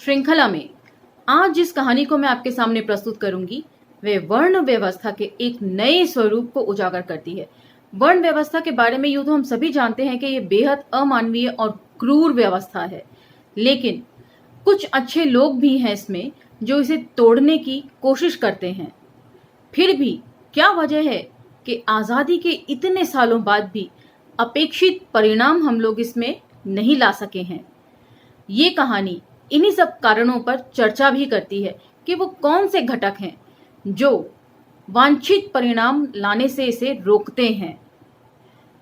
श्रृंखला में आज जिस कहानी को मैं आपके सामने प्रस्तुत करूंगी वे वर्ण व्यवस्था के एक नए स्वरूप को उजागर करती है। वर्ण व्यवस्था के बारे में यूं तो हम सभी जानते हैं कि ये बेहद अमानवीय और क्रूर व्यवस्था है, लेकिन कुछ अच्छे लोग भी हैं इसमें जो इसे तोड़ने की कोशिश करते हैं। फिर भी क्या वजह है कि आज़ादी के इतने सालों बाद भी अपेक्षित परिणाम हम लोग इसमें नहीं ला सके हैं। ये कहानी इन्हीं सब कारणों पर चर्चा भी करती है कि वो कौन से घटक हैं जो वांछित परिणाम लाने से इसे रोकते हैं।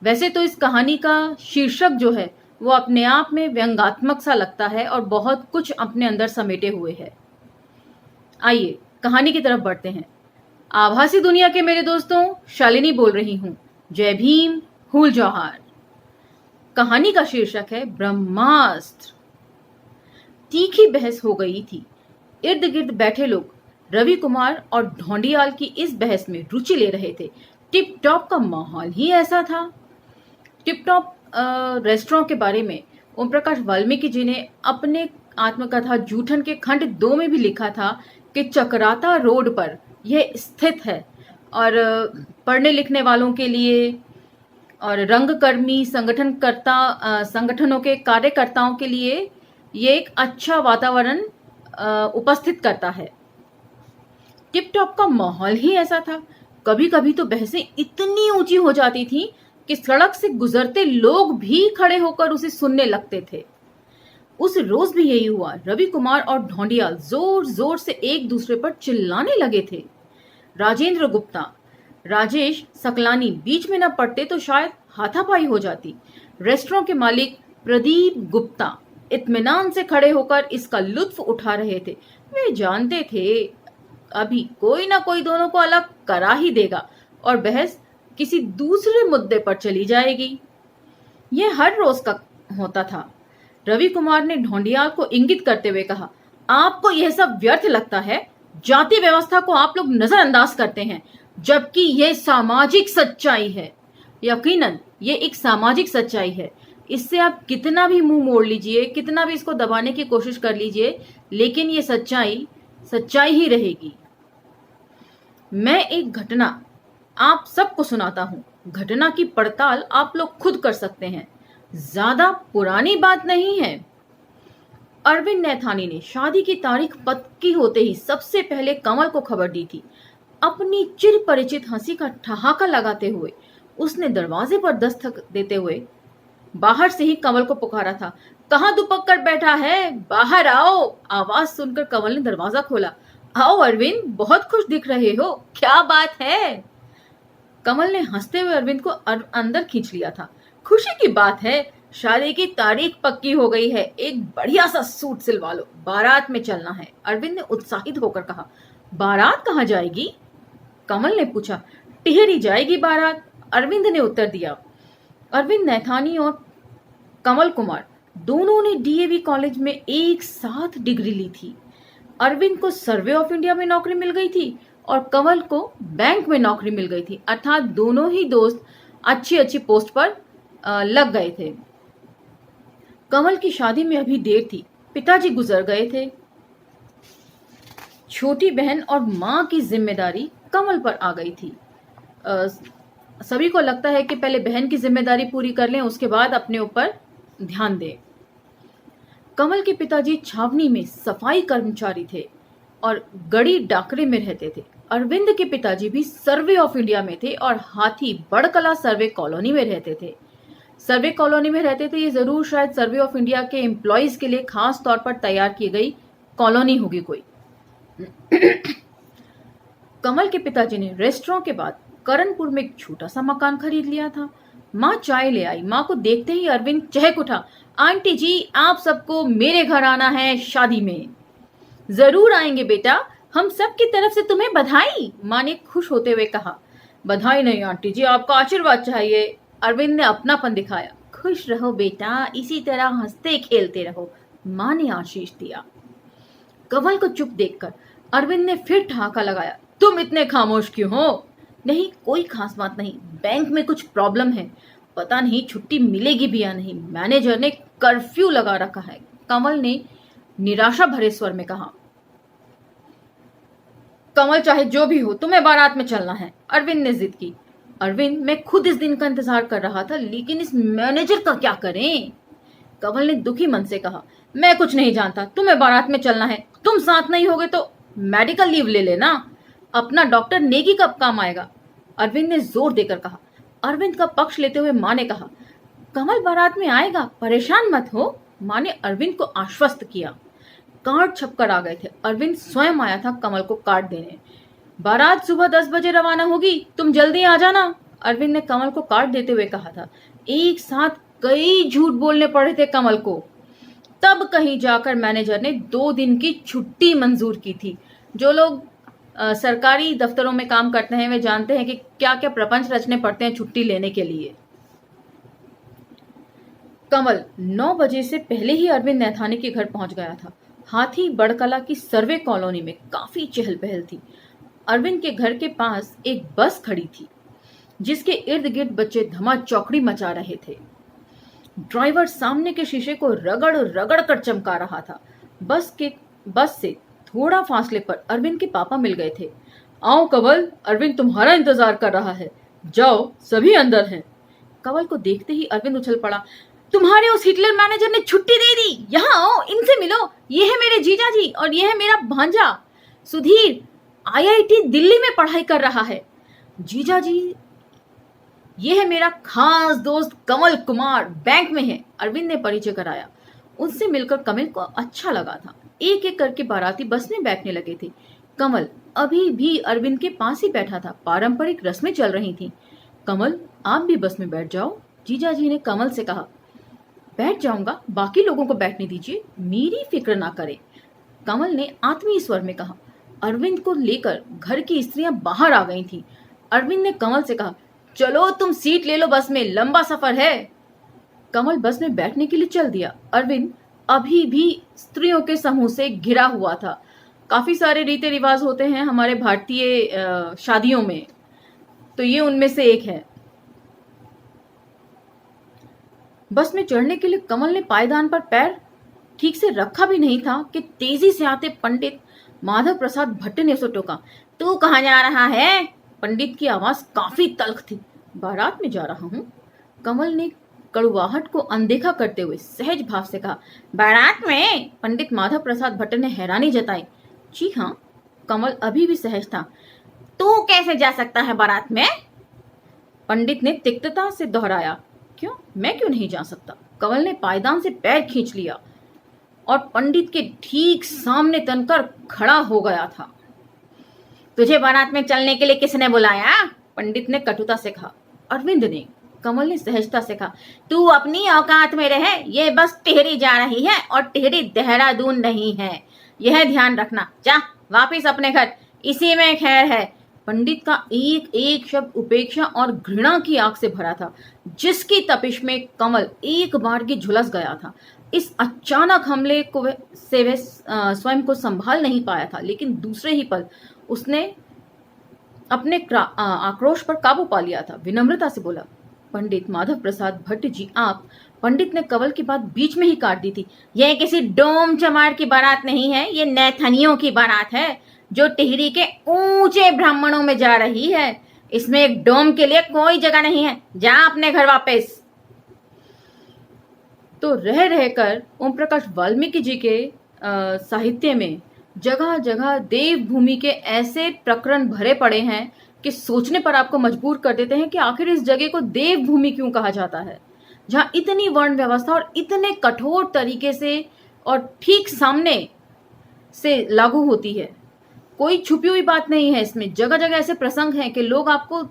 वैसे तो इस कहानी का शीर्षक जो है वो अपने आप में व्यंग्यात्मक सा लगता है और बहुत कुछ अपने अंदर समेटे हुए है। आइए कहानी की तरफ बढ़ते हैं। आभासी दुनिया के मेरे दोस्तों, शालिनी बोल रही हूं। जय भीम, हुल जौहार। कहानी का शीर्षक है ब्रह्मास्त्र। तीखी बहस हो गई थी। इर्द गिर्द बैठे लोग रवि कुमार और ढोंडियाल की इस बहस में रुचि ले रहे थे। टिप टॉप का माहौल ही ऐसा था। टिप टॉप रेस्टोरेंट के बारे में ओम प्रकाश वाल्मीकि जी ने अपने आत्मकथा जूठन के खंड 2 में भी लिखा था कि चकराता रोड पर यह स्थित है और पढ़ने लिखने वालों के लिए और रंगकर्मी संगठनों के कार्यकर्ताओं के लिए ये एक अच्छा वातावरण उपस्थित करता है। टिप टॉप का माहौल ही ऐसा था। कभी कभी तो बहसें इतनी ऊंची हो जाती थी कि सड़क से गुजरते लोग भी खड़े होकर उसे सुनने लगते थे। उस रोज भी यही हुआ। रवि कुमार और ढोंडियाल जोर जोर से एक दूसरे पर चिल्लाने लगे थे। राजेंद्र गुप्ता, राजेश सकलानी बीच में न पड़ते तो शायद हाथापाई हो जाती। रेस्टोरेंट के मालिक प्रदीप गुप्ता इत्मीनान से खड़े होकर इसका लुत्फ उठा रहे थे। वे जानते थे अभी कोई ना कोई दोनों को अलग करा ही देगा और बहस किसी दूसरे मुद्दे पर चली जाएगी। यह हर रोज का होता था। रवि कुमार ने ढोंडियाल को इंगित करते हुए कहा, आपको यह सब व्यर्थ लगता है। जाति व्यवस्था को आप लोग नजरअंदाज करते हैं, जबकि यह सामाजिक सच्चाई है। यकीनन ये एक सामाजिक सच्चाई है। इससे आप कितना भी मुंह मोड़ लीजिए, कितना भी इसको दबाने की कोशिश कर लीजिए, लेकिन ये सच्चाई सच्चाई ही रहेगी। मैं एक घटना आप सबको सुनाता हूं। घटना की पड़ताल आप लोग खुद कर सकते हैं। ज्यादा पुरानी बात नहीं है। अरविंद नैथानी ने शादी की तारीख पक्की होते ही सबसे पहले कमल को खबर दी थी। अपनी चिर परिचित हंसी का ठहाका लगाते हुए उसने दरवाजे पर दस्तक देते हुए बाहर से ही कमल को पुकारा था। कहाँ दुपक कर बैठा है, बाहर आओ। आवाज सुनकर कमल ने दरवाजा खोला। आओ अरविंद, बहुत खुश दिख रहे हो, क्या बात है? कमल ने हंसते हुए अरविंद को अंदर खींच लिया था। खुशी की बात है, शादी की तारीख पक्की हो गई है। एक बढ़िया सा सूट सिलवा लो, बारात में चलना है। अरविंद ने उत्साहित होकर कहा। बारात कहाँ जाएगी? कमल ने पूछा। टिहरी जाएगी बारात, अरविंद ने उत्तर दिया। अरविंद नैथानी और कमल कुमार दोनों ने डीएवी कॉलेज में एक साथ डिग्री ली थी। अरविंद को सर्वे ऑफ इंडिया में नौकरी मिल गई थी और कमल को बैंक में नौकरी मिल गई थी। अर्थात दोनों ही दोस्त अच्छी अच्छी पोस्ट पर लग गए थे। कमल की शादी में अभी देर थी, पिताजी गुजर गए थे। छोटी बहन और मां की जिम्मेदारी कमल पर आ गई थी। सभी को लगता है कि पहले बहन की जिम्मेदारी पूरी कर लें, उसके बाद अपने ऊपर ध्यान दें। कमल के पिताजी छावनी में सफाई कर्मचारी थे और गड़ी डाकरे में रहते थे। अरविंद के पिताजी भी सर्वे ऑफ इंडिया में थे और हाथी बड़कला सर्वे कॉलोनी में रहते थे। सर्वे कॉलोनी में रहते थे, ये जरूर शायद सर्वे ऑफ इंडिया के एम्प्लॉइज के लिए खास तौर पर तैयार की गई कॉलोनी होगी कोई। कमल के पिताजी ने रेस्टोरेंट के बाद करणपुर में एक छोटा सा मकान खरीद लिया था। माँ चाय ले आई। माँ को देखते ही अरविंद चहक उठा। आंटी जी, आप सबको मेरे घर आना है शादी में। जरूर आएंगे बेटा, हम सब की तरफ से तुम्हें बधाई, माँ ने खुश होते हुए कहा। बधाई नहीं आंटी जी, आपका आशीर्वाद चाहिए। अरविंद ने अपनापन दिखाया। खुश रहो बेटा, इसी तरह हंसते खेलते रहो, माँ ने आशीष दिया। कमल को चुप देखकर अरविंद ने फिर ठहाका लगाया। तुम इतने खामोश क्यों हो? नहीं, कोई खास बात नहीं, बैंक में कुछ प्रॉब्लम है, पता नहीं छुट्टी मिलेगी भी या नहीं, मैनेजर ने कर्फ्यू लगा रखा है। कमल ने निराशा भरे स्वर में कहा। कमल चाहे जो भी हो तुम्हें बारात में चलना है, अरविंद ने जिद की। अरविंद, मैं खुद इस दिन का इंतजार कर रहा था, लेकिन इस मैनेजर का क्या करें? कमल ने दुखी मन से कहा। मैं कुछ नहीं जानता, तुम्हें बारात में चलना है, तुम साथ नहीं होगे तो मेडिकल लीव ले लेना, अपना डॉक्टर नेकी कब काम आएगा? अरविंद ने जोर देकर कहा। अरविंद का पक्ष लेते हुए माँ ने कहा, कमल बारात में आएगा, परेशान मत हो। माँ ने अरविंद को आश्वस्त किया। कार्ड छपकर आ गए थे। अरविंद स्वयं आया था कमल को कार्ड देने। बारात सुबह 10 बजे रवाना होगी, तुम जल्दी आ जाना, अरविंद ने कमल को कार्ड देते हुए कहा था। एक साथ कई झूठ बोलने पड़े थे कमल को। तब कहीं जाकर मैनेजर ने 2 दिन की छुट्टी मंजूर की थी। जो लोग सरकारी दफ्तरों में काम करते हैं वे जानते हैं कि क्या क्या प्रपंच रचने पड़ते हैं छुट्टी लेने के लिए। कमल 9 बजे से पहले ही अरविंद नैथानी के घर पहुंच गया था। हाथी बड़कला की सर्वे कॉलोनी में काफी चहल पहल थी। अरविंद के घर के पास एक बस खड़ी थी जिसके इर्द गिर्द बच्चे धमा चौकड़ी मचा रहे थे। ड्राइवर सामने के शीशे को रगड़ रगड़ कर चमका रहा था। बस से थोड़ा फासले पर अरविंद के पापा मिल गए थे। आओ कमल, अरविंद तुम्हारा इंतजार कर रहा है, जाओ सभी अंदर हैं। कमल को देखते ही अरविंद उछल पड़ा। तुम्हारे उस हिटलर मैनेजर ने छुट्टी दे दी, यहाँ आओ, इनसे मिलो, ये है मेरे जीजा जी और ये है मेरा भांजा सुधीर, आईआईटी दिल्ली में पढ़ाई कर रहा है। जीजा जी, ये है मेरा खास दोस्त कमल कुमार, बैंक में है, अरविंद ने परिचय कराया। उनसे मिलकर कमल को अच्छा लगा था। एक एक करके बाराती बस में बैठने लगे थे। कमल अभी भी अरविंद के पास ही बैठा था। पारंपरिक रस्में चल रही थी। कमल, आप भी बस में बैठ जाओ, जीजा जी ने कमल से कहा। बैठ जाऊंगा, बाकी लोगों को बैठने दीजिए, मेरी फिक्र ना करें, कमल ने आत्मीय स्वर में कहा। अरविंद को लेकर घर की स्त्रियां बाहर आ गई थीं। अरविंद ने कमल से कहा, चलो तुम सीट ले लो, बस में लंबा सफर है। कमल बस में बैठने के लिए चल दिया। अरविंद अभी भी स्त्रियों के समूह से घिरा हुआ था। काफी सारे रीति रिवाज होते हैं हमारे भारतीय शादियों में, तो ये उनमें से एक है। बस में चढ़ने के लिए कमल ने पायदान पर पैर ठीक से रखा भी नहीं था कि तेजी से आते पंडित माधव प्रसाद भट्ट ने उसे टोका। तू कहाँ जा रहा है? पंडित की आवाज काफी तल्ख थी। बारात में जा रहा हूँ, कमल ने कड़वाहट को अनदेखा करते हुए सहज भाव से कहा। बारात में? पंडित माधव प्रसाद भट्ट ने हैरानी जताई। जी हाँ, कमल अभी भी सहज था। तू कैसे जा सकता है बारात में? पंडित ने तिक्तता से दोहराया। क्यों, मैं क्यों नहीं जा सकता? कमल ने पायदान से पैर खींच लिया और पंडित के ठीक सामने तनकर खड़ा हो गया था। तुझे बारात में चलने के लिए किसने बुलाया? पंडित ने कटुता से कहा। अरविंद ने। कमल ने सहजता से कहा। तू अपनी औकात में रहे, ये बस टिहरी जा रही है और टिहरी देहरादून नहीं है, यह ध्यान रखना। जा वापिस अपने घर, इसी में खैर है। पंडित का एक एक शब्द उपेक्षा और घृणा की आग से भरा था, जिसकी तपिश में कमल एक बार की झुलस गया था। इस अचानक हमले को से वह स्वयं को संभाल नहीं पाया था, लेकिन दूसरे ही पल उसने अपने आक्रोश पर काबू पा लिया था। विनम्रता से बोला, पंडित माधव प्रसाद भट्ट जी, आप। पंडित ने कमल की बात बीच में ही काट दी थी। यह किसी डोम चमार की बारात नहीं है, ये नैथनियों की बारात है जो टिहरी के ऊंचे ब्राह्मणों में जा रही है। इसमें एक डोम के लिए कोई जगह नहीं है, जा अपने घर वापस। तो रह रहकर ओम प्रकाश वाल्मीकि जी के साहित्य में जगह जगह देवभूमि के ऐसे प्रकरण भरे पड़े हैं कि सोचने पर आपको मजबूर कर देते हैं कि आखिर इस जगह को देवभूमि क्यों कहा जाता है, जहां इतनी वर्ण व्यवस्था और इतने कठोर तरीके से और ठीक सामने से लागू होती है। कोई छुपी हुई बात नहीं है इसमें। जगह जगह ऐसे प्रसंग हैं कि लोग आपको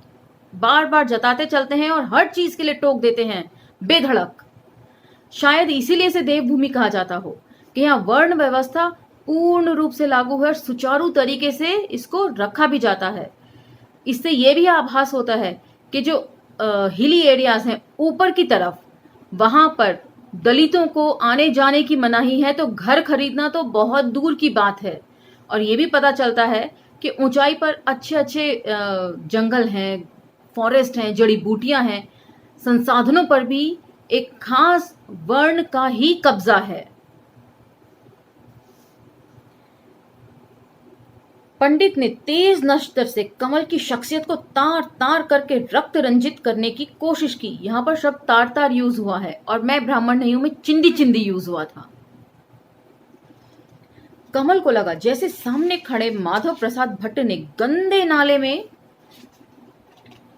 बार बार जताते चलते हैं और हर चीज के लिए टोक देते हैं बेधड़क। शायद इसीलिए इसे देवभूमि कहा जाता हो कि यहाँ वर्ण व्यवस्था पूर्ण रूप से लागू है और सुचारू तरीके से इसको रखा भी जाता है। इससे यह भी आभास होता है कि जो हिली एरियाज हैं ऊपर की तरफ, वहां पर दलितों को आने जाने की मनाही है, तो घर खरीदना तो बहुत दूर की बात है। और ये भी पता चलता है कि ऊंचाई पर अच्छे अच्छे जंगल हैं, फॉरेस्ट हैं, जड़ी बूटियां हैं, संसाधनों पर भी एक खास वर्ण का ही कब्जा है। पंडित ने तेज नस्तर से कमल की शख्सियत को तार तार करके रक्त रंजित करने की कोशिश की। यहां पर शब्द तार तार यूज हुआ है और मैं ब्राह्मण नहीं हूं में चिंदी चिंदी यूज हुआ था। कमल को लगा जैसे सामने खड़े माधव प्रसाद भट्ट ने गंदे नाले में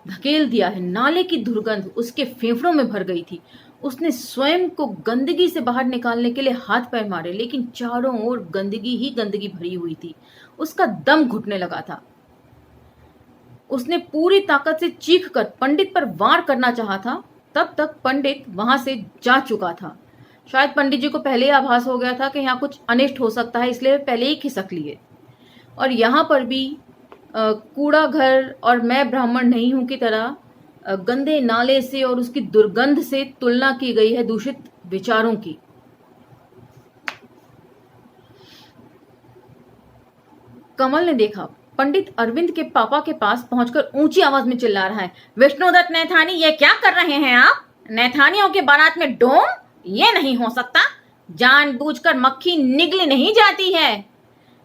धकेल दिया है। नाले की दुर्गंध उसके फेफड़ों में भर गई थी। उसने स्वयं को गंदगी से बाहर निकालने के लिए हाथ पैर मारे, लेकिन चारों ओर गंदगी ही गंदगी भरी हुई थी। उसका दम घुटने लगा था। उसने पूरी ताकत से चीख कर पंडित पर वार करना चाहा था। तब तक पंडित वहां से जा चुका था। शायद पंडित जी को पहले ही आभास हो गया था कि यहाँ कुछ अनिष्ट हो सकता है, इसलिए पहले ही खिसक लिए। और यहाँ पर भी कूड़ा घर और मैं ब्राह्मण नहीं हूं की तरह गंदे नाले से और उसकी दुर्गंध से तुलना की गई है दूषित विचारों की। कमल ने देखा पंडित अरविंद के पापा के पास पहुंचकर ऊंची आवाज में चिल्ला रहा है, विष्णुदत्त नैथानी, ये क्या कर रहे हैं आप? नैथानियों के बारात में डोम? ये नहीं हो सकता। जानबूझकर मक्खी निगल नहीं जाती है।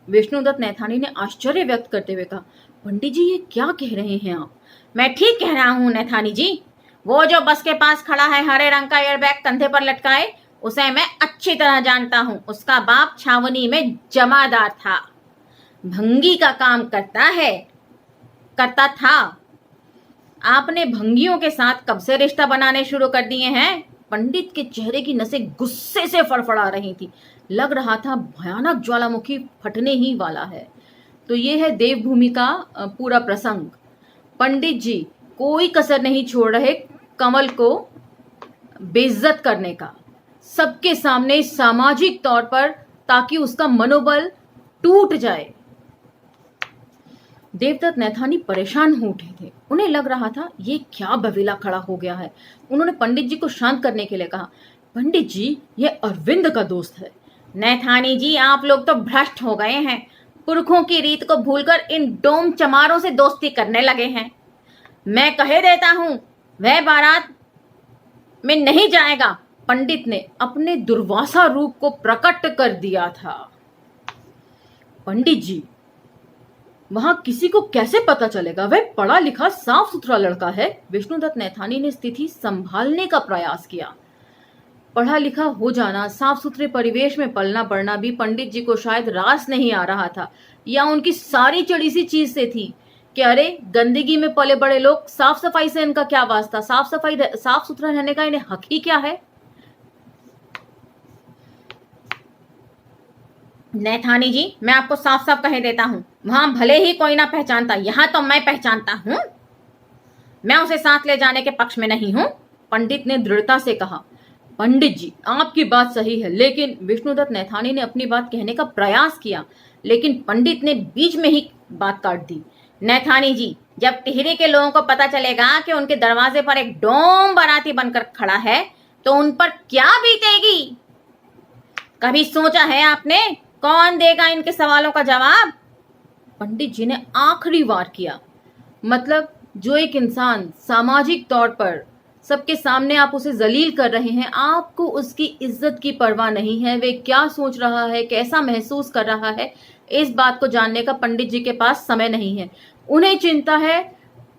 विष्णुदत्त नैथानी ने आश्चर्य व्यक्त करते हुए कहा, पंडित जी ये क्या कह रहे हैं आप? मैं ठीक कह रहा हूं नैथानी जी। वो जो बस के पास खड़ा है हरे रंग का एयरबैग कंधे पर लटकाए, उसे मैं अच्छी तरह जानता हूं। उसका बाप छावनी में जमादार था, भंगी का काम करता था। आपने भंगियों के साथ कब से रिश्ता बनाने शुरू कर दिए हैं? पंडित के चेहरे की नसें गुस्से से फड़फड़ा रही थी। लग रहा था भयानक ज्वालामुखी फटने ही वाला है। तो ये है देवभूमि का पूरा प्रसंग। पंडित जी कोई कसर नहीं छोड़ रहे कमल को बेइज्जत करने का, सबके सामने सामाजिक तौर पर, ताकि उसका मनोबल टूट जाए। देवदत्त नैथानी परेशान हो उठे थे। उन्हें लग रहा था ये क्या बवेला खड़ा हो गया है। उन्होंने पंडित जी को शांत करने के लिए कहा, पंडित जी ये अरविंद का दोस्त है। नैथानी जी आप लोग तो भ्रष्ट हो गए हैं। पुरखों की रीत को भूलकर इन डोम चमारों से दोस्ती करने लगे हैं। मैं कहे देता हूं वह बारात में नहीं जाएगा। पंडित ने अपने दुर्वासा रूप को प्रकट कर दिया था। पंडित जी वहां किसी को कैसे पता चलेगा? वह पढ़ा लिखा साफ सुथरा लड़का है। विष्णुदत्त नैथानी ने स्थिति संभालने का प्रयास किया। पढ़ा लिखा हो जाना, साफ सुथरे परिवेश में पलना बढ़ना भी पंडित जी को शायद रास नहीं आ रहा था, या उनकी सारी चढ़ी सी चीज से थी कि अरे गंदगी में पले बड़े लोग, साफ सफाई से इनका क्या वास्ता? साफ सुथरा रहने का इन्हें हक ही क्या है? नैथानी जी मैं आपको साफ साफ कह देता हूं, वहां भले ही कोई ना पहचानता, यहां तो मैं पहचानता हूं। मैं उसे साथ ले जाने के पक्ष में नहीं हूं। पंडित ने दृढ़ता से कहा। पंडित जी आपकी बात सही है, लेकिन विष्णुदत्त नैथानी ने अपनी बात कहने का प्रयास किया, लेकिन पंडित ने बीच में ही बात काट दी। नैथानी जी जब टिहरी के लोगों को पता चलेगा कि उनके दरवाजे पर एक डोम बाराती बनकर खड़ा है तो उन पर क्या बीतेगी? कभी सोचा है आपने कौन देगा इनके सवालों का जवाब? पंडित जी ने आखिरी वार किया। मतलब जो एक इंसान सामाजिक तौर पर सबके सामने आप उसे जलील कर रहे हैं, आपको उसकी इज्जत की परवाह नहीं है। वे क्या सोच रहा है, कैसा महसूस कर रहा है, इस बात को जानने का पंडित जी के पास समय नहीं है। उन्हें चिंता है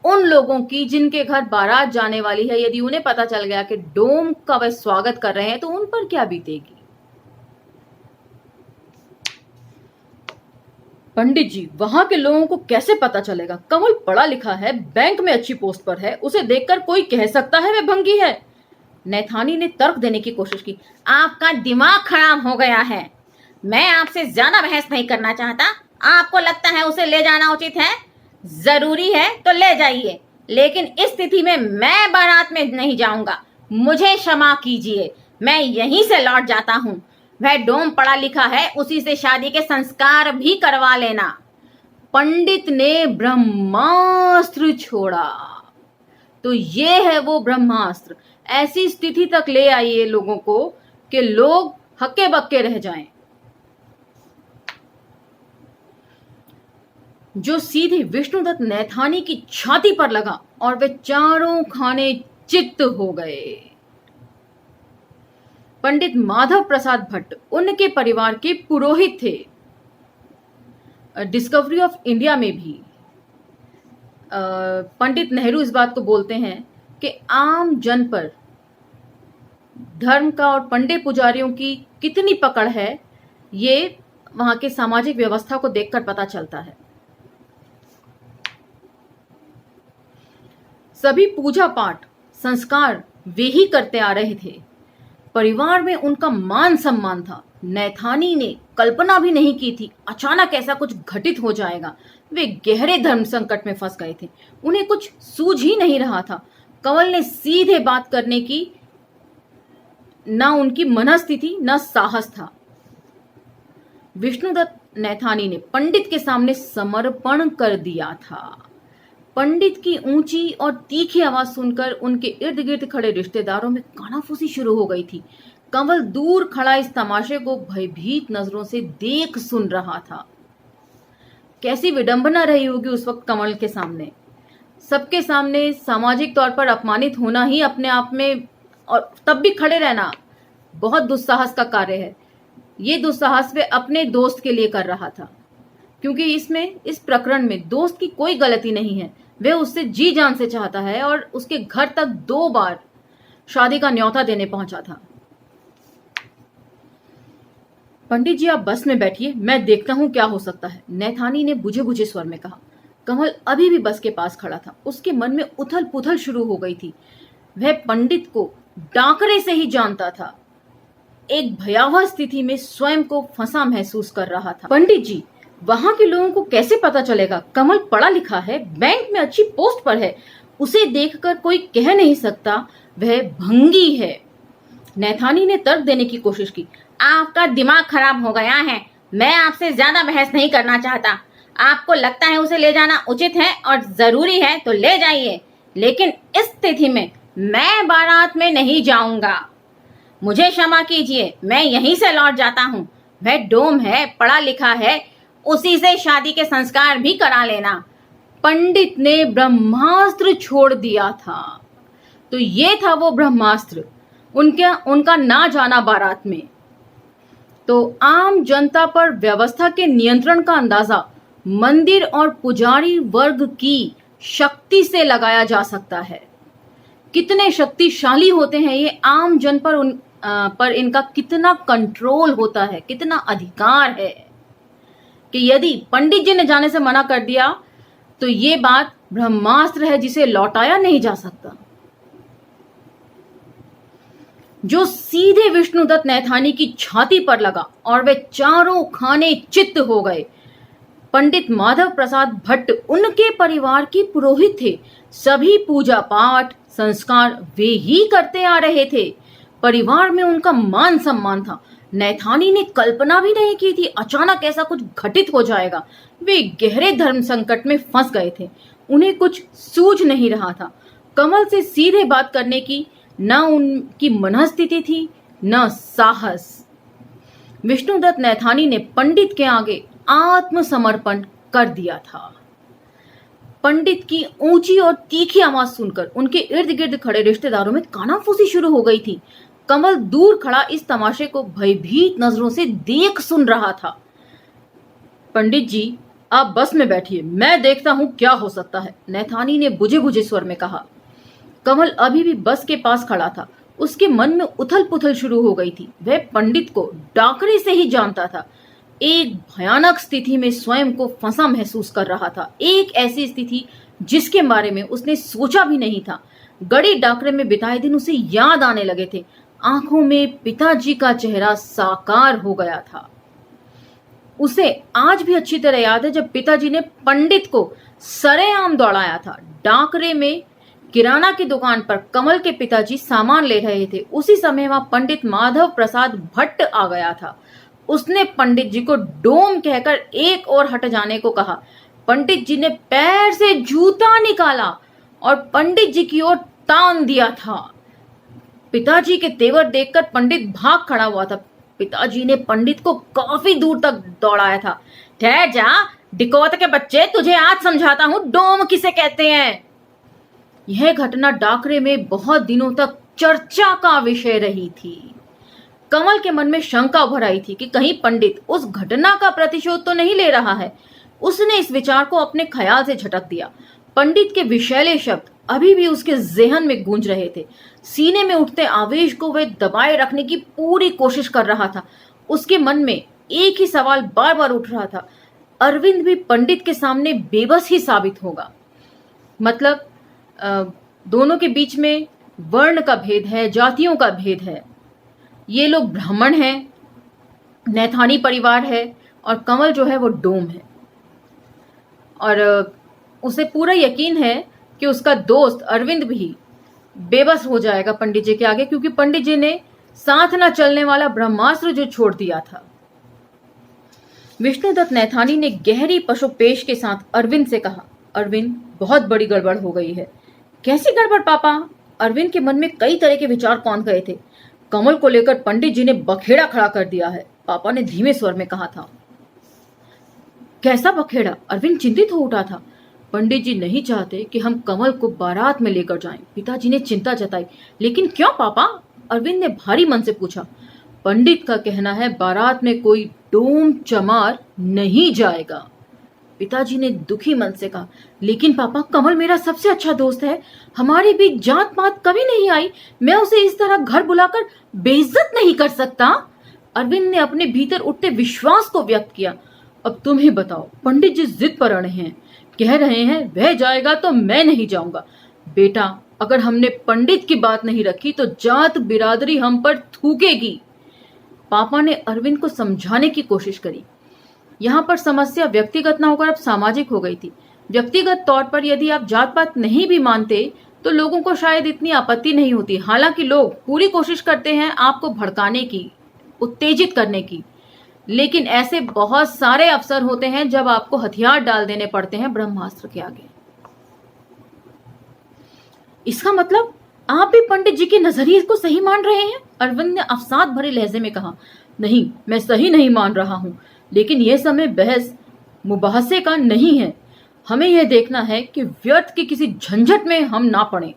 उन लोगों की जिनके घर बारात जाने वाली है। यदि उन्हें पता चल गया कि डोम का वह स्वागत कर रहे हैं तो उन पर क्या बीतेगी? पंडित जी वहां के लोगों को कैसे पता चलेगा? कमल पढ़ा लिखा है, बैंक में अच्छी पोस्ट पर है, उसे देखकर कोई कह सकता है वह भंगी है। नैथानी ने तर्क देने की कोशिश की। आपका दिमाग खराब हो गया है। मैं आपसे ज्यादा बहस नहीं करना चाहता। आपको लगता है उसे ले जाना उचित है, जरूरी है तो ले जाइए, लेकिन इस स्थिति में मैं बारात में नहीं जाऊंगा। मुझे क्षमा कीजिए, मैं यहीं से लौट जाता हूं। वह डोम पढ़ा लिखा है, उसी से शादी के संस्कार भी करवा लेना। पंडित ने ब्रह्मास्त्र छोड़ा। तो ये है वो ब्रह्मास्त्र। ऐसी स्थिति तक ले आइए लोगों को कि लोग हक्के बक्के रह जाएं। जो सीधे विष्णुदत्त नैथानी की छाती पर लगा और वे चारों खाने चित्त हो गए। पंडित माधव प्रसाद भट्ट उनके परिवार के पुरोहित थे। डिस्कवरी ऑफ इंडिया में भी पंडित नेहरू इस बात को बोलते हैं कि आम जन पर धर्म का और पंडित पुजारियों की कितनी पकड़ है, ये वहां के सामाजिक व्यवस्था को देखकर पता चलता है। सभी पूजा पाठ संस्कार वे ही करते आ रहे थे। परिवार में उनका मान सम्मान था। नैथानी ने कल्पना भी नहीं की थी अचानक ऐसा कुछ घटित हो जाएगा। वे गहरे धर्म संकट में फंस गए थे। उन्हें कुछ सूझ ही नहीं रहा था। कंवल ने सीधे बात करने की न उनकी मनस्थिति न साहस था। विष्णुदत्त नैथानी ने पंडित के सामने समर्पण कर दिया था। पंडित की ऊंची और तीखी आवाज सुनकर उनके इर्द गिर्द खड़े रिश्तेदारों में कानाफूसी शुरू हो गई थी। कंवल दूर खड़ा इस तमाशे को भयभीत नजरों से देख सुन रहा था। कैसी विडंबना रही होगी उस वक्त कंवल के सामने। सबके सामने सामाजिक तौर पर अपमानित होना ही अपने आप में, और तब भी खड़े रहना, बहुत दुस्साहस का कार्य है। ये दुस्साहस वे अपने दोस्त के लिए कर रहा था, क्योंकि इस प्रकरण में दोस्त की कोई गलती नहीं है। वे उससे जी जान से चाहता है और उसके घर तक 2 बार शादी का न्योता देने पहुंचा था। पंडित जी, आप बस में बैठिए, मैं देखता हूं क्या हो सकता है, नैथानी ने बुझे बुझे स्वर में कहा। कंवल अभी भी बस के पास खड़ा था। उसके मन में उथल पुथल शुरू हो गई थी। वह पंडित को डाकरे से ही जानता था। एक भयावह स्थिति में स्वयं को फंसा महसूस कर रहा था। पंडित जी, वहां के लोगों को कैसे पता चलेगा? कमल पढ़ा लिखा है, बैंक में अच्छी पोस्ट पर है, उसे देखकर कोई कह नहीं सकता वह भंगी है। नैथानी ने तर्क देने की कोशिश की। आपका दिमाग खराब हो गया है। मैं आपसे ज्यादा बहस नहीं करना चाहता। आपको लगता है उसे ले जाना उचित है और जरूरी है तो ले जाइए, लेकिन इस स्थिति में मैं बारात में नहीं जाऊंगा। मुझे क्षमा कीजिए, मैं यहीं से लौट जाता हूँ। वह डोम है, पढ़ा लिखा है, उसी से शादी के संस्कार भी करा लेना। पंडित ने ब्रह्मास्त्र छोड़ दिया था। तो ये था वो ब्रह्मास्त्र, उनका ना जाना बारात में। तो आम जनता पर व्यवस्था के नियंत्रण का अंदाजा मंदिर और पुजारी वर्ग की शक्ति से लगाया जा सकता है। कितने शक्तिशाली होते हैं ये, आम जन पर इनका कितना कंट्रोल होता है, कितना अधिकार है कि यदि पंडित जी ने जाने से मना कर दिया तो ये बात ब्रह्मास्त्र है जिसे लौटाया नहीं जा सकता, जो सीधे विष्णुदत्त नैथानी की छाती पर लगा और वे चारों खाने चित्त हो गए। पंडित माधव प्रसाद भट्ट उनके परिवार के पुरोहित थे। सभी पूजा पाठ संस्कार वे ही करते आ रहे थे। परिवार में उनका मान सम्मान था। नैथानी ने कल्पना भी नहीं की थी अचानक ऐसा कुछ घटित हो जाएगा। वे गहरे धर्म संकट में फंस गए थे। उन्हें कुछ सूझ नहीं रहा था। कमल से सीधे बात करने की न उनकी मनस्थिति थी न साहस। विष्णुदत्त नैथानी ने पंडित के आगे आत्मसमर्पण कर दिया था। पंडित की ऊंची और तीखी आवाज सुनकर उनके इर्द गिर्द खड़े रिश्तेदारों में कानाफूसी शुरू हो गई थी। कमल दूर खड़ा इस तमाशे को भयभीत नजरों से देख सुन रहा था। पंडित जी, आप बस में बैठिए, मैं देखता हूं क्या हो सकता है, नैथानी ने बुझे बुझे स्वर में कहा। कमल अभी भी बस के पास खड़ा था। उसके मन में उथल पुथल शुरू हो गई थी। वह पंडित को डाकरे से ही जानता था। एक भयानक स्थिति में स्वयं को फंसा महसूस कर रहा था। एक ऐसी स्थिति जिसके बारे में उसने सोचा भी नहीं था। गड़ी डाकरे में बिताए दिन उसे याद आने लगे थे। आंखों में पिताजी का चेहरा साकार हो गया था। उसे आज भी अच्छी तरह याद है जब पिताजी ने पंडित को सरेआम दौड़ाया था। डाकरे में किराना की दुकान पर कमल के पिताजी सामान ले रहे थे। उसी समय वहां पंडित माधव प्रसाद भट्ट आ गया था। उसने पंडित जी को डोम कहकर एक और हट जाने को कहा। पंडित जी ने पैर से जूता निकाला और पंडित जी की ओर तान दिया था। पिताजी के तेवर देखकर पंडित भाग खड़ा हुआ था। पिताजी ने पंडित को काफी दूर तक दौड़ाया था। ठहर जा डिकोत के बच्चे, तुझे आज समझाता हूं डोम किसे कहते हैं। यह घटना डाकरे में बहुत दिनों तक चर्चा का विषय रही थी। कमल के मन में शंका उभर आई थी कि कहीं पंडित उस घटना का प्रतिशोध तो नहीं ले रहा है। उसने इस विचार को अपने ख्याल से झटक दिया। पंडित के विषैले शब्द अभी भी उसके ज़हन में गूंज रहे थे। सीने में उठते आवेश को वह दबाए रखने की पूरी कोशिश कर रहा था। उसके मन में एक ही सवाल बार बार उठ रहा था, अरविंद भी पंडित के सामने बेबस ही साबित होगा। मतलब दोनों के बीच में वर्ण का भेद है, जातियों का भेद है। ये लोग ब्राह्मण हैं, नैथानी परिवार है, और कमल जो है वो डोम है। और उसे पूरा यकीन है कि उसका दोस्त अरविंद भी बेबस हो जाएगा पंडित जी के आगे, क्योंकि पंडित जी ने साथ न चलने वाला ब्रह्मास्त्र जो छोड़ दिया था। विष्णुदत्त नैथानी ने गहरी पशुपेश के साथ अरविंद से कहा, अरविंद, बहुत बड़ी गड़बड़ हो गई है। कैसी गड़बड़ पापा? अरविंद के मन में कई तरह के विचार कौन गए थे। कमल को लेकर पंडित जी ने बखेड़ा खड़ा कर दिया है, पापा ने धीमे स्वर में कहा था। कैसा बखेड़ा? अरविंद चिंतित हो उठा था। पंडित जी नहीं चाहते कि हम कमल को बारात में लेकर जाएं। पिताजी ने चिंता जताई। लेकिन क्यों पापा? अरविंद ने भारी मन से पूछा। पंडित का कहना है बारात में कोई डोम चमार नहीं जाएगा। पिताजी ने दुखी मन से कहा, लेकिन पापा, कमल मेरा सबसे अच्छा दोस्त है, हमारे बीच जात पात कभी नहीं आई, मैं उसे इस तरह घर बुलाकर बेइज्जत नहीं कर सकता। अरविंद ने अपने भीतर उठते विश्वास को व्यक्त किया। अब तुम ही बताओ, पंडित जी जिद पर अड़े हैं, कह रहे हैं वह जाएगा तो मैं नहीं जाऊंगा। बेटा, अगर हमने पंडित की बात नहीं रखी तो जात बिरादरी हम पर थूकेगी। पापा ने अरविंद को समझाने की कोशिश करी। यहाँ पर समस्या व्यक्तिगत न होकर अब सामाजिक हो गई थी। व्यक्तिगत तौर पर यदि आप जात पात नहीं भी मानते तो लोगों को शायद इतनी आपत्ति नहीं होती। हालांकि लोग पूरी कोशिश करते हैं आपको भड़काने की, उत्तेजित करने की, लेकिन ऐसे बहुत सारे अवसर होते हैं जब आपको हथियार डाल देने पड़ते हैं ब्रह्मास्त्र के आगे। इसका मतलब आप भी पंडित जी के नजरिए को सही मान रहे हैं? अरविंद ने अवसाद भरे लहजे में कहा। नहीं, मैं सही नहीं मान रहा हूं, लेकिन यह समय बहस मुबाहसे का नहीं है। हमें यह देखना है कि व्यर्थ की किसी झंझट में हम ना पड़े।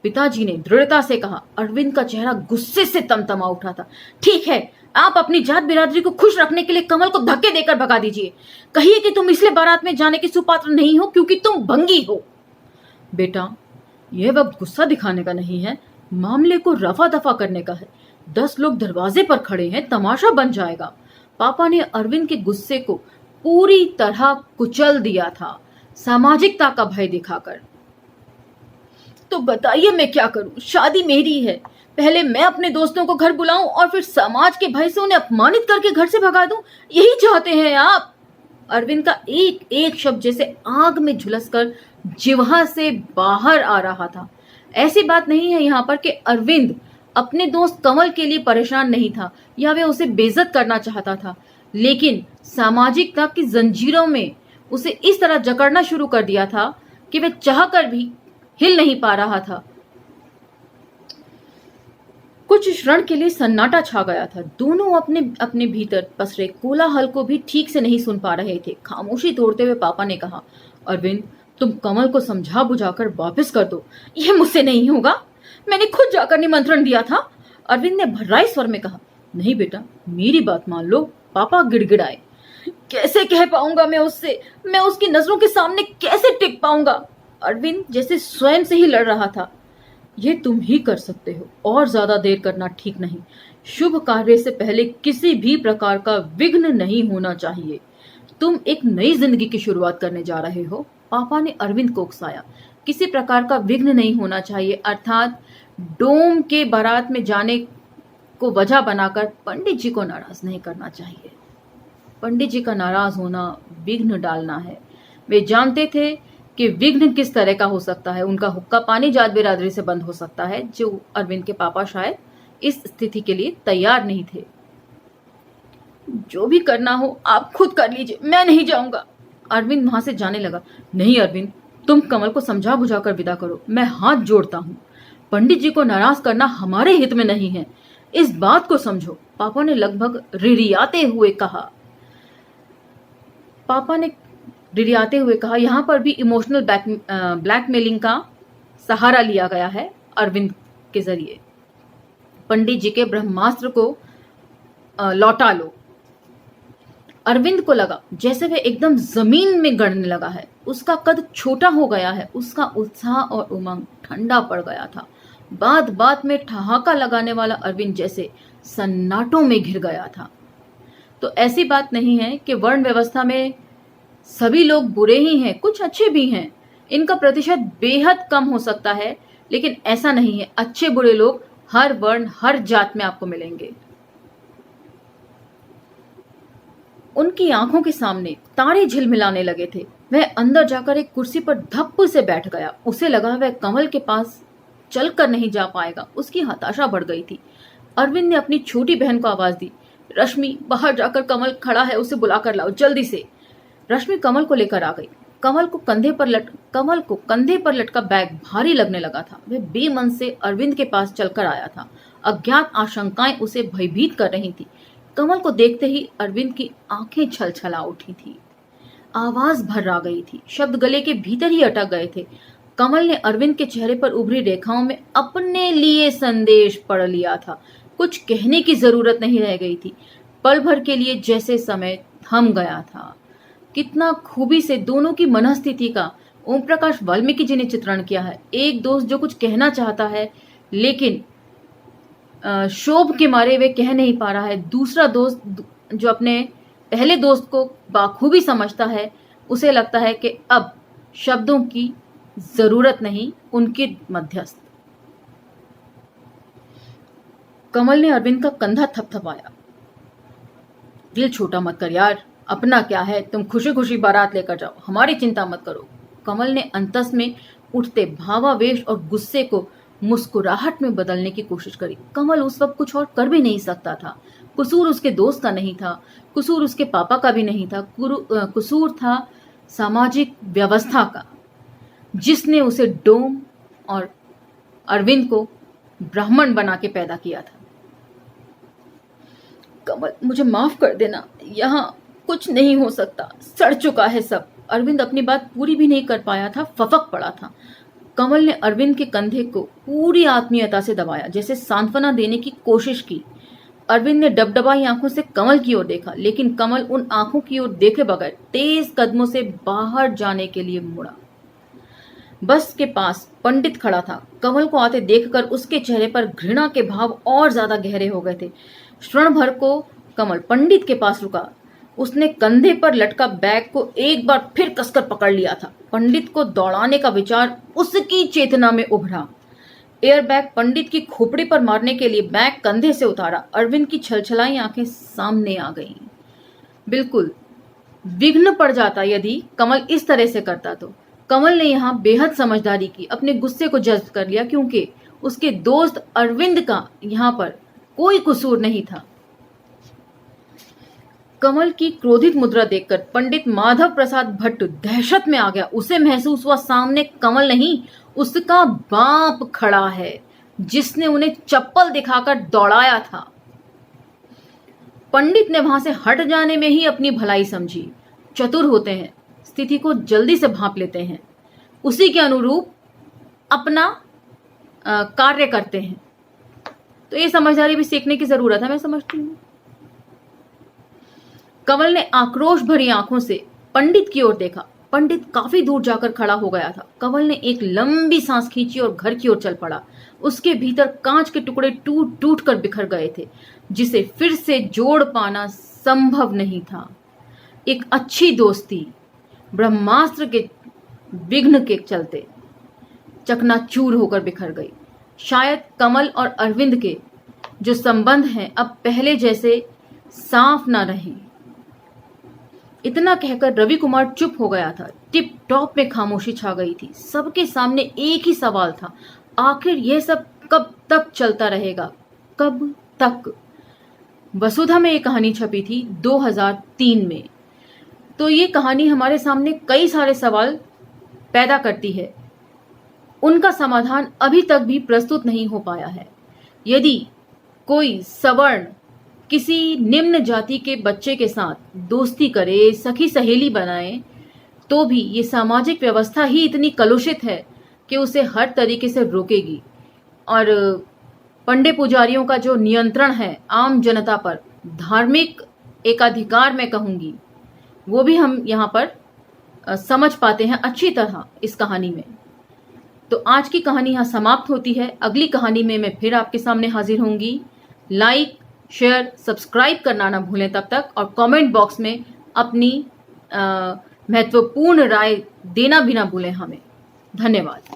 पिताजी ने दृढ़ता से कहा। अरविंद का चेहरा गुस्से से तमतमा उठा था। ठीक है, आप अपनी जात बिरादरी को खुश रखने के लिए कमल को धक्के देकर भगा दीजिए। कहिए कि तुम इसलिए बारात में जाने के सुपात्र नहीं हो क्योंकि तुम भंगी हो। बेटा, यह वक्त गुस्सा दिखाने का नहीं है, मामले को रफा दफा करने का है। 10 लोग दरवाजे पर खड़े हैं, तमाशा बन जाएगा। पापा ने अरविंद के गुस्से को पूरी तरह कुचल दिया था, सामाजिकता का भय दिखाकर। तो बताइए मैं क्या करूं? शादी मेरी है, पहले मैं अपने दोस्तों को घर बुलाऊं और फिर समाज के भय से उन्हें अपमानित करके घर से भगा दूं? यही चाहते हैं आप? अरविंद का एक एक शब्द जैसे आग में झुलसकर जिह्वा से बाहर आ रहा था। ऐसी बात नहीं है यहाँ पर कि अरविंद अपने दोस्त कमल के लिए परेशान नहीं था या वे उसे बेइज्जत करना चाहता था, लेकिन सामाजिकता की जंजीरों में उसे इस तरह जकड़ना शुरू कर दिया था कि वह चाहकर भी हिल नहीं पा रहा था। कुछ क्षण के लिए सन्नाटा छा गया था। दोनों अपने अपने भीतर पसरे कोलाहल को भी ठीक से नहीं सुन पा रहे थे। खामोशी तोड़ते हुए पापा ने कहा, अरविंद, तुम कमल को समझा बुझाकर वापस कर दो। यह मुझसे नहीं होगा, मैंने खुद जाकर निमंत्रण दिया था। अरविंद ने भर्राई स्वर में कहा। नहीं बेटा, मेरी बात मान लो। पापा गिड़गिड़ाए। कैसे कह पाऊंगा मैं उससे? मैं उसकी नजरों के सामने कैसे टिक पाऊंगा? अरविंद जैसे स्वयं से ही लड़ रहा था। यह तुम ही कर सकते हो, और ज्यादा देर करना ठीक नहीं। शुभ कार्य से पहले किसी भी प्रकार का विघ्न नहीं होना चाहिए। तुम एक नई जिंदगी की शुरुआत करने जा रहे हो। पापा ने अरविंद को उकसाया। किसी प्रकार का विघ्न नहीं होना चाहिए, अर्थात डोम के बारात में जाने को वजह बनाकर पंडित जी को नाराज नहीं करना चाहिए। पंडित जी का नाराज होना विघ्न डालना है। वे जानते थे कि विघ्न किस तरह का हो सकता है। उनका हुक्का पानी जात बिरादरी से बंद हो सकता है, जो अरविंद के पापा शायद इस स्थिति के लिए तैयार नहीं थे। जो भी करना हो आप खुद कर लीजिए, मैं नहीं जाऊंगा। अरविंद वहां से जाने लगा। नहीं अरविंद, तुम कमल को समझा बुझाकर विदा करो। मैं हाथ जोड़ता हूं, पंडित जी को नाराज करना हमारे हित में नहीं है, इस बात को समझो। पापा ने लगभग रिरियाते हुए कहा। यहाँ पर भी इमोशनल ब्लैकमेलिंग का सहारा लिया गया है अरविंद के जरिए। पंडित जी के ब्रह्मास्त्र को लौटा लो। अरविंद को लगा जैसे वह एकदम जमीन में गड़ने लगा है। उसका कद छोटा हो गया है। उसका उत्साह और उमंग ठंडा पड़ गया था। बात बात में ठहाका लगाने वाला अरविंद जैसे सन्नाटों में घिर गया था। तो ऐसी बात नहीं है कि वर्ण व्यवस्था में सभी लोग बुरे ही हैं, कुछ अच्छे भी हैं। इनका प्रतिशत बेहद कम हो सकता है, लेकिन ऐसा नहीं है। अच्छे बुरे लोग हर वर्ण हर जात में आपको मिलेंगे। उनकी आंखों के सामने तारे झिलमिलाने लगे थे। वह अंदर जाकर एक कुर्सी पर धप्प से बैठ गया। उसे लगा वह कमल के पास चलकर नहीं जा पाएगा। उसकी हताशा बढ़ गई थी। अरविंद ने अपनी छोटी बहन को आवाज दी, रश्मि बाहर जाकर कमल खड़ा है, उसे बुलाकर लाओ जल्दी से। रश्मि कमल को लेकर आ गई। कमल को कंधे पर लटका बैग भारी लगने लगा था। वह बेमन से अरविंद के पास चलकर आया था। अज्ञात आशंकाएं उसे भयभीत कर रही थी। कमल को देखते ही अरविंद की आंखें छलछला उठी थी। आवाज भर्रा गई थी। शब्द गले के भीतर ही अटक गए थे। कमल ने अरविंद के चेहरे पर उभरी रेखाओं में अपने लिए संदेश पढ़ लिया था। कुछ कहने की जरूरत नहीं रह गई थी। पल भर के लिए जैसे समय थम गया था। कितना खूबी से दोनों की मनस्थिति का ओम प्रकाश वाल्मीकि जी ने चित्रण किया है। एक दोस्त जो कुछ कहना चाहता है, लेकिन शोभ के मारे वे कह नहीं पा रहा है। दूसरा दोस्त जो अपने पहले दोस्त को बाखूबी समझता है, उसे लगता है कि अब शब्दों की जरूरत नहीं, उनके मध्यस्थ। कमल ने अरविंद का कंधा थपथपाया। दिल छोटा मत कर यार, अपना क्या है, तुम खुशी खुशी बारात लेकर जाओ, हमारी चिंता मत करो। कमल ने अंतस में उठते भावावेश और गुस्से को मुस्कुराहट में बदलने की कोशिश करी। कमल उस वक्त कुछ और कर भी नहीं सकता था। कसूर उसके दोस्त का नहीं था, कसूर उसके पापा का भी नहीं था। कसूर था सामाजिक व्यवस्था का, जिसने उसे डोम और अरविंद को ब्राह्मण बना के पैदा किया था। कमल मुझे माफ कर देना, यहाँ कुछ नहीं हो सकता, सड़ चुका है सब। अरविंद अपनी बात पूरी भी नहीं कर पाया था, फफक पड़ा था। कमल ने अरविंद के कंधे को पूरी आत्मीयता से दबाया, जैसे सांत्वना देने की कोशिश की। अरविंद ने डबडबाई आंखों से कमल की ओर देखा, लेकिन कमल उन आंखों की ओर देखे बगैर तेज कदमों से बाहर जाने के लिए मुड़ा। बस के पास पंडित खड़ा था। कमल को आते देखकर उसके चेहरे पर घृणा के भाव और ज्यादा गहरे हो गए थे। क्षण भर को कमल पंडित के पास रुका। उसने कंधे पर लटका बैग को एक बार फिर कसकर पकड़ लिया था। पंडित को दौड़ाने का विचार उसकी चेतना में उभरा। एयरबैग पंडित की खोपड़ी पर मारने के लिए बैग कंधे से उतारा। अरविंद की छलछलाई आंखें सामने आ गईं। बिल्कुल विघ्न पड़ जाता यदि कमल इस तरह से करता तो। कमल ने यहाँ बेहद समझदारी की, अपने गुस्से को जब्त कर लिया, क्योंकि उसके दोस्त अरविंद का यहाँ पर कोई कसूर नहीं था। कमल की क्रोधित मुद्रा देखकर पंडित माधव प्रसाद भट्ट दहशत में आ गया। उसे महसूस हुआ सामने कमल नहीं, उसका बाप खड़ा है, जिसने उन्हें चप्पल दिखाकर दौड़ाया था। पंडित ने वहां से हट जाने में ही अपनी भलाई समझी। चतुर होते हैं, स्थिति को जल्दी से भांप लेते हैं, उसी के अनुरूप अपना कार्य करते हैं। तो ये समझदारी भी सीखने की जरूरत है, मैं समझती हूँ। कमल ने आक्रोश भरी आंखों से पंडित की ओर देखा। पंडित काफी दूर जाकर खड़ा हो गया था। कमल ने एक लंबी सांस खींची और घर की ओर चल पड़ा। उसके भीतर कांच के टुकड़े टूट टूट कर बिखर गए थे, जिसे फिर से जोड़ पाना संभव नहीं था। एक अच्छी दोस्ती ब्रह्मास्त्र के विघ्न के चलते चकनाचूर होकर बिखर गई। शायद कमल और अरविंद के जो संबंध हैं अब पहले जैसे साफ ना रहे। इतना कहकर रवि कुमार चुप हो गया था। टिप टॉप में खामोशी छा गई थी। सबके सामने एक ही सवाल था, आखिर यह सब कब तक चलता रहेगा, कब तक? वसुधा में एक कहानी छपी थी 2003 में। तो ये कहानी हमारे सामने कई सारे सवाल पैदा करती है। उनका समाधान अभी तक भी प्रस्तुत नहीं हो पाया है। यदि कोई सवर्ण किसी निम्न जाति के बच्चे के साथ दोस्ती करे, सखी सहेली बनाए, तो भी ये सामाजिक व्यवस्था ही इतनी कलुषित है कि उसे हर तरीके से रोकेगी। और पंडे पुजारियों का जो नियंत्रण है आम जनता पर, धार्मिक एकाधिकार मैं कहूँगी, वो भी हम यहाँ पर समझ पाते हैं अच्छी तरह इस कहानी में। तो आज की कहानी यहाँ समाप्त होती है। अगली कहानी में मैं फिर आपके सामने हाजिर होंगी। लाइक, शेयर, सब्सक्राइब करना ना भूलें तब तक, और कमेंट बॉक्स में अपनी महत्वपूर्ण राय देना भी ना भूलें हमें। धन्यवाद।